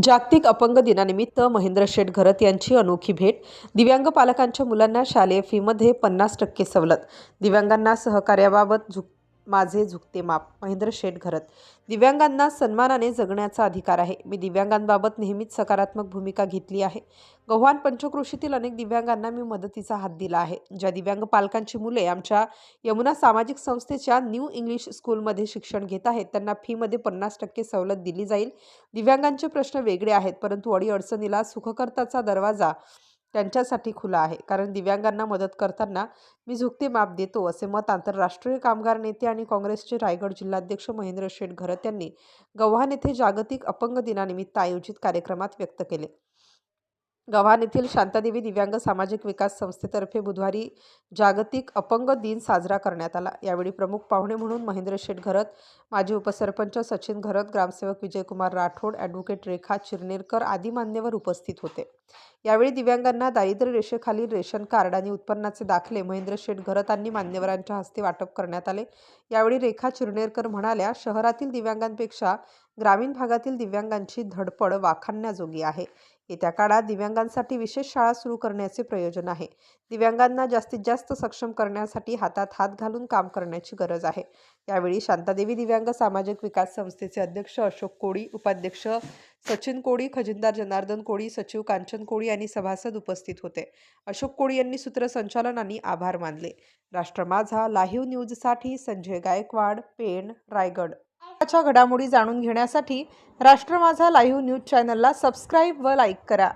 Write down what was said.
जागतिक अपंग दिनानिमित्त महेंद्र शेठ घरत यांची अनोखी भेट. दिव्यांग पालकांच्या मुलांना शालेय फीमध्ये 50% सवलत. दिव्यांगांना सहकार्याबाबत माझे झुकते माप. महेंद्र शेठ घरत. दिव्यांगांना सन्मानाने जगण्याचा अधिकार आहे. मी दिव्यांगांबाबत नेहमीच सकारात्मक भूमिका घेतली आहे. गव्हाण पंचक्रोशीतील अनेक दिव्यांगांना मी मदतीचा हात दिला आहे. ज्या दिव्यांग पालकांची मुले आमच्या यमुना सामाजिक संस्थेच्या न्यू इंग्लिश स्कूलमध्ये शिक्षण घेत आहेत त्यांना फीमध्ये 50% सवलत दिली जाईल. दिव्यांगांचे प्रश्न वेगळे आहेत, परंतु अडीअडचणीला सुखकर्ताचा दरवाजा त्यांच्यासाठी खुला आहे. कारण दिव्यांगांना मदत करताना मी झुकते माप देतो, असे मत आंतरराष्ट्रीय कामगार नेते आणि काँग्रेसचे रायगड जिल्हाध्यक्ष महेंद्र शेठ घरत यांनी गव्हाण येथे जागतिक अपंग दिनानिमित्त आयोजित कार्यक्रमात व्यक्त केले. गव्हाण येथील शांतादेवी दिव्यांग सामाजिक विकास संस्थेतर्फे बुधवारी जागतिक अपंग दिन साजरा करण्यात आला. यावेळी प्रमुख पाहुणे म्हणून महेंद्र शेठ घरत, माजी उपसरपंच सचिन घरत, ग्रामसेवक विजयकुमार राठोड, ॲडव्होकेट रेखा चिरनेरकर आदी मान्यवर उपस्थित होते. यावेळी दिव्यांगांना दारिद्र्य रेषेखालील रेशन कार्ड आणि उत्पन्नाचे दाखले महेंद्र शेठ घरतांनी मान्यवरांच्या हस्ते वाटप करण्यात आले. यावेळी रेखा चिरनेरकर म्हणाल्या, शहरातील दिव्यांगांपेक्षा ग्रामीण भागातील दिव्यांगांची धडपड वाखाणण्याजोगी आहे. येत्या काळात दिव्यांगांसाठी विशेष शाळा सुरू करण्याचे प्रयोजन आहे. दिव्यांगांना जास्तीत जास्त सक्षम करण्यासाठी हातात हात घालून काम करण्याची गरज आहे. यावेळी शांतादेवी दिव्यांग सामाजिक विकास संस्थेचे अध्यक्ष अशोक कोळी, उपाध्यक्ष सचिन कोळी, खजिनदार जनार्दन कोळी, सचिव कांचन कोळी आणि सभासद उपस्थित होते. अशोक कोळी यांनी सूत्रसंचालन आणि आभार मानले. राष्ट्र माझा लाईव्ह न्यूजसाठी संजय गायकवाड, पेण, रायगड. च्या घडामोडी जाणून घेण्यासाठी राष्ट्र माझा लाईव्ह न्यूज चॅनलला सबस्क्राईब व लाईक करा.